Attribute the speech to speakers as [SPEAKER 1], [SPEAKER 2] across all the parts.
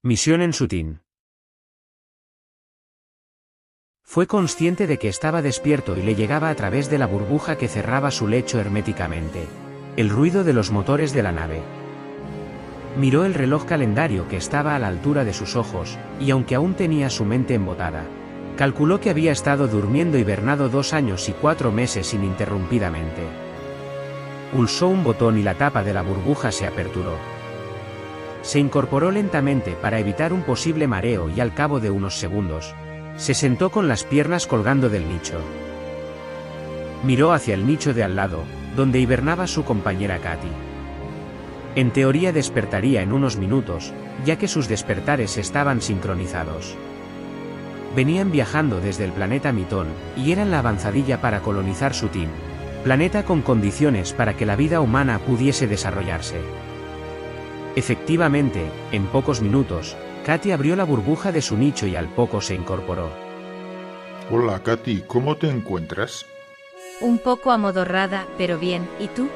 [SPEAKER 1] Misión en Sutin. Fue consciente de que estaba despierto y le llegaba a través de la burbuja que cerraba su lecho herméticamente el ruido de los motores de la nave. Miró el reloj calendario que estaba a la altura de sus ojos, y aunque aún tenía su mente embotada, calculó que había estado durmiendo hibernado 2 años y 4 meses ininterrumpidamente. Pulsó un botón y la tapa de la burbuja se aperturó. Se incorporó lentamente para evitar un posible mareo y al cabo de unos segundos, se sentó con las piernas colgando del nicho. Miró hacia el nicho de al lado, donde hibernaba su compañera Katy. En teoría despertaría en unos minutos, ya que sus despertares estaban sincronizados. Venían viajando desde el planeta Mitón, y eran la avanzadilla para colonizar Sutin, planeta con condiciones para que la vida humana pudiese desarrollarse. Efectivamente, en pocos minutos, Katy abrió la burbuja de su nicho y al poco se incorporó.
[SPEAKER 2] Hola Katy, ¿cómo te encuentras?
[SPEAKER 3] Un poco amodorrada, pero bien. ¿Y tú?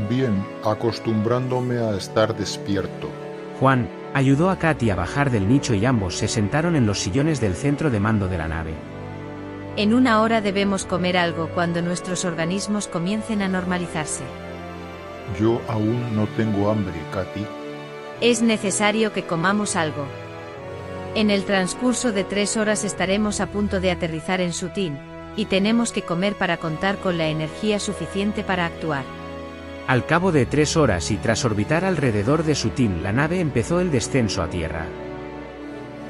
[SPEAKER 2] Bien, acostumbrándome a estar despierto.
[SPEAKER 1] Juan ayudó a Katy a bajar del nicho y ambos se sentaron en los sillones del centro de mando de la nave.
[SPEAKER 3] En 1 hora debemos comer algo cuando nuestros organismos comiencen a normalizarse.
[SPEAKER 2] Yo aún no tengo hambre, Katy.
[SPEAKER 3] Es necesario que comamos algo. En el transcurso de 3 horas estaremos a punto de aterrizar en Sutin, y tenemos que comer para contar con la energía suficiente para actuar.
[SPEAKER 1] Al cabo de 3 horas y tras orbitar alrededor de Sutin, la nave empezó el descenso a Tierra.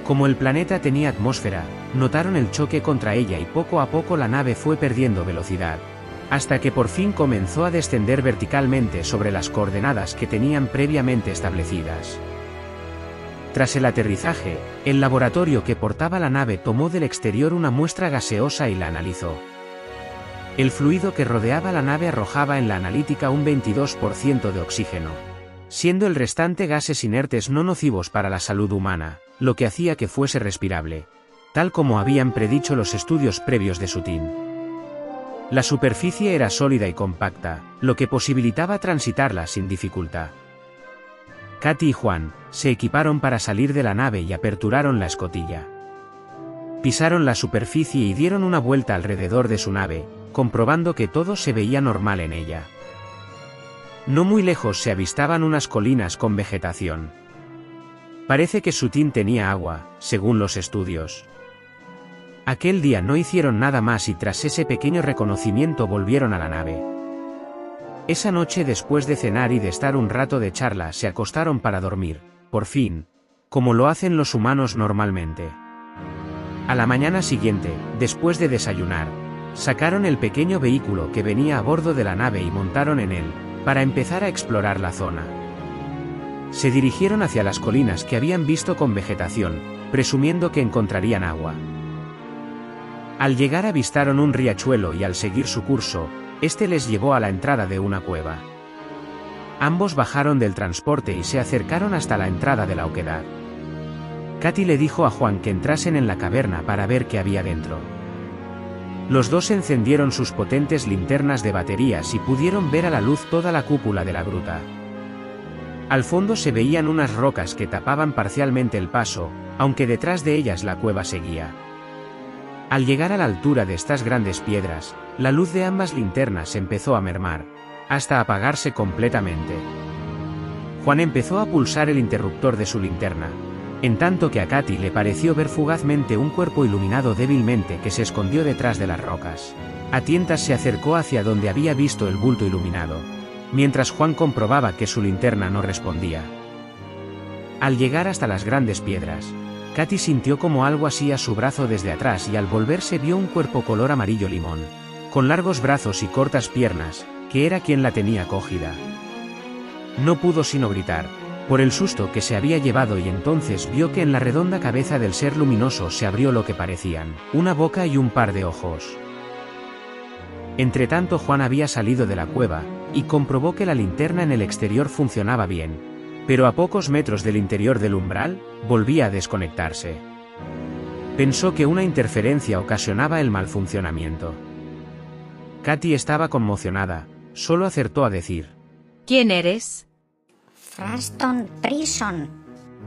[SPEAKER 1] Como el planeta tenía atmósfera, notaron el choque contra ella y poco a poco la nave fue perdiendo velocidad, hasta que por fin comenzó a descender verticalmente sobre las coordenadas que tenían previamente establecidas. Tras el aterrizaje, el laboratorio que portaba la nave tomó del exterior una muestra gaseosa y la analizó. El fluido que rodeaba la nave arrojaba en la analítica un 22% de oxígeno, siendo el restante gases inertes no nocivos para la salud humana, lo que hacía que fuese respirable, tal como habían predicho los estudios previos de Sutin. La superficie era sólida y compacta, lo que posibilitaba transitarla sin dificultad. Katy y Juan se equiparon para salir de la nave y aperturaron la escotilla. Pisaron la superficie y dieron una vuelta alrededor de su nave, comprobando que todo se veía normal en ella. No muy lejos se avistaban unas colinas con vegetación. Parece que Sutin tenía agua, según los estudios. Aquel día no hicieron nada más y tras ese pequeño reconocimiento volvieron a la nave. Esa noche, después de cenar y de estar un rato de charla, se acostaron para dormir, por fin, como lo hacen los humanos normalmente. A la mañana siguiente, después de desayunar, sacaron el pequeño vehículo que venía a bordo de la nave y montaron en él, para empezar a explorar la zona. Se dirigieron hacia las colinas que habían visto con vegetación, presumiendo que encontrarían agua. Al llegar avistaron un riachuelo y al seguir su curso, este les llevó a la entrada de una cueva. Ambos bajaron del transporte y se acercaron hasta la entrada de la oquedad. Katy le dijo a Juan que entrasen en la caverna para ver qué había dentro. Los dos encendieron sus potentes linternas de baterías y pudieron ver a la luz toda la cúpula de la gruta. Al fondo se veían unas rocas que tapaban parcialmente el paso, aunque detrás de ellas la cueva seguía. Al llegar a la altura de estas grandes piedras, la luz de ambas linternas empezó a mermar, hasta apagarse completamente. Juan empezó a pulsar el interruptor de su linterna, en tanto que a Katy le pareció ver fugazmente un cuerpo iluminado débilmente que se escondió detrás de las rocas. A tientas se acercó hacia donde había visto el bulto iluminado, mientras Juan comprobaba que su linterna no respondía. Al llegar hasta las grandes piedras, Katy sintió como algo asía su brazo desde atrás y al volverse vio un cuerpo color amarillo limón, con largos brazos y cortas piernas, que era quien la tenía cogida. No pudo sino gritar, por el susto que se había llevado, y entonces vio que en la redonda cabeza del ser luminoso se abrió lo que parecían una boca y un par de ojos. Entretanto Juan había salido de la cueva, y comprobó que la linterna en el exterior funcionaba bien, pero a pocos metros del interior del umbral, volvía a desconectarse. Pensó que una interferencia ocasionaba el mal funcionamiento. Katy estaba conmocionada, solo acertó a decir:
[SPEAKER 3] ¿Quién eres?
[SPEAKER 4] Fraston Prison.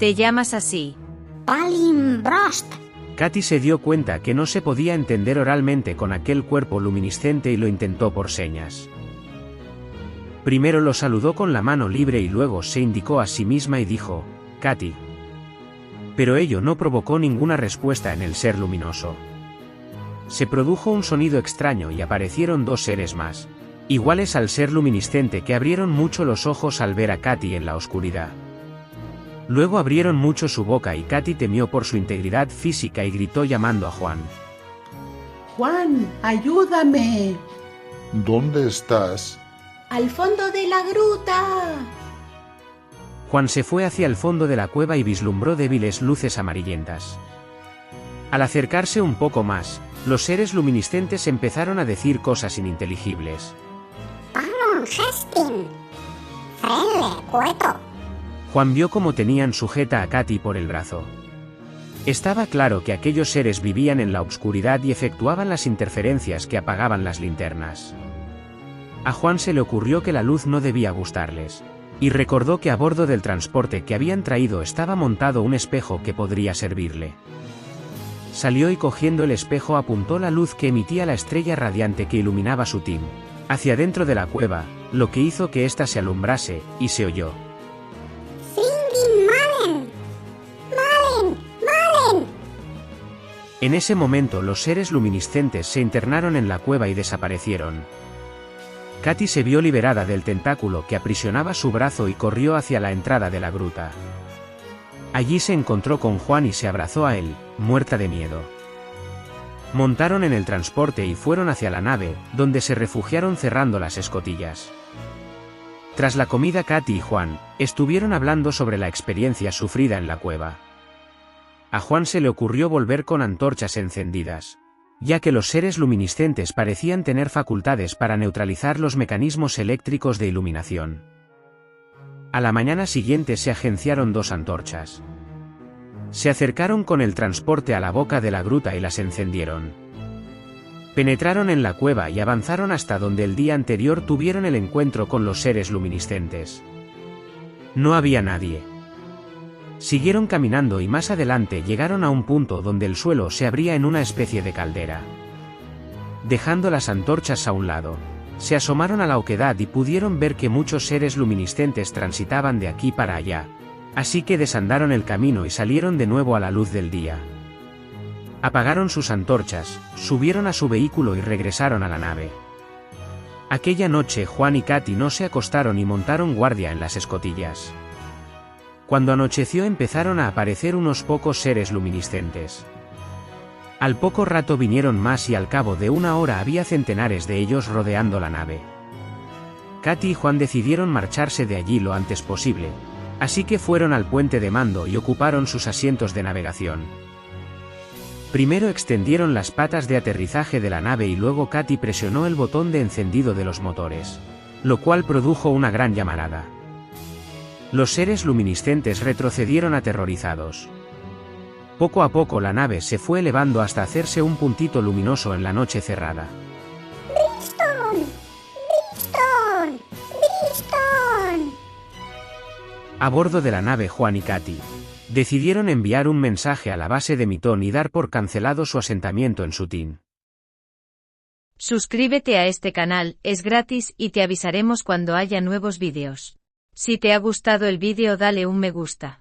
[SPEAKER 3] ¿Te llamas así?
[SPEAKER 4] Palimbrost.
[SPEAKER 1] Katy se dio cuenta que no se podía entender oralmente con aquel cuerpo luminiscente y lo intentó por señas. Primero lo saludó con la mano libre y luego se indicó a sí misma y dijo, Katy. Pero ello no provocó ninguna respuesta en el ser luminoso. Se produjo un sonido extraño y aparecieron dos seres más, iguales al ser luminiscente, que abrieron mucho los ojos al ver a Katy en la oscuridad. Luego abrieron mucho su boca y Katy temió por su integridad física y gritó llamando a Juan.
[SPEAKER 5] Juan, ayúdame.
[SPEAKER 2] ¿Dónde estás?
[SPEAKER 5] Al fondo de la gruta.
[SPEAKER 1] Juan se fue hacia el fondo de la cueva y vislumbró débiles luces amarillentas. Al acercarse un poco más, los seres luminiscentes empezaron a decir cosas ininteligibles.
[SPEAKER 4] Palum gestin. Frele cueto.
[SPEAKER 1] Juan vio cómo tenían sujeta a Katy por el brazo. Estaba claro que aquellos seres vivían en la oscuridad y efectuaban las interferencias que apagaban las linternas. A Juan se le ocurrió que la luz no debía gustarles, y recordó que a bordo del transporte que habían traído estaba montado un espejo que podría servirle. Salió y cogiendo el espejo apuntó la luz que emitía la estrella radiante que iluminaba su team hacia dentro de la cueva, lo que hizo que ésta se alumbrase, y se oyó.
[SPEAKER 4] Singin Malen. Malen. Malen.
[SPEAKER 1] En ese momento los seres luminiscentes se internaron en la cueva y desaparecieron. Katy se vio liberada del tentáculo que aprisionaba su brazo y corrió hacia la entrada de la gruta. Allí se encontró con Juan y se abrazó a él, muerta de miedo. Montaron en el transporte y fueron hacia la nave, donde se refugiaron cerrando las escotillas. Tras la comida, Katy y Juan estuvieron hablando sobre la experiencia sufrida en la cueva. A Juan se le ocurrió volver con antorchas encendidas, ya que los seres luminiscentes parecían tener facultades para neutralizar los mecanismos eléctricos de iluminación. A la mañana siguiente se agenciaron dos antorchas. Se acercaron con el transporte a la boca de la gruta y las encendieron. Penetraron en la cueva y avanzaron hasta donde el día anterior tuvieron el encuentro con los seres luminiscentes. No había nadie. Siguieron caminando y más adelante llegaron a un punto donde el suelo se abría en una especie de caldera. Dejando las antorchas a un lado, se asomaron a la oquedad y pudieron ver que muchos seres luminiscentes transitaban de aquí para allá, así que desandaron el camino y salieron de nuevo a la luz del día. Apagaron sus antorchas, subieron a su vehículo y regresaron a la nave. Aquella noche Juan y Katy no se acostaron y montaron guardia en las escotillas. Cuando anocheció empezaron a aparecer unos pocos seres luminiscentes. Al poco rato vinieron más y al cabo de una hora había centenares de ellos rodeando la nave. Katy y Juan decidieron marcharse de allí lo antes posible, así que fueron al puente de mando y ocuparon sus asientos de navegación. Primero extendieron las patas de aterrizaje de la nave y luego Katy presionó el botón de encendido de los motores, lo cual produjo una gran llamarada. Los seres luminiscentes retrocedieron aterrorizados. Poco a poco la nave se fue elevando hasta hacerse un puntito luminoso en la noche cerrada.
[SPEAKER 4] Brimstone. Brimstone. Brimstone.
[SPEAKER 1] A bordo de la nave Juan y Katy decidieron enviar un mensaje a la base de Mitón y dar por cancelado su asentamiento en Sutin.
[SPEAKER 3] Suscríbete a este canal, es gratis y te avisaremos cuando haya nuevos vídeos. Si te ha gustado el vídeo dale un me gusta.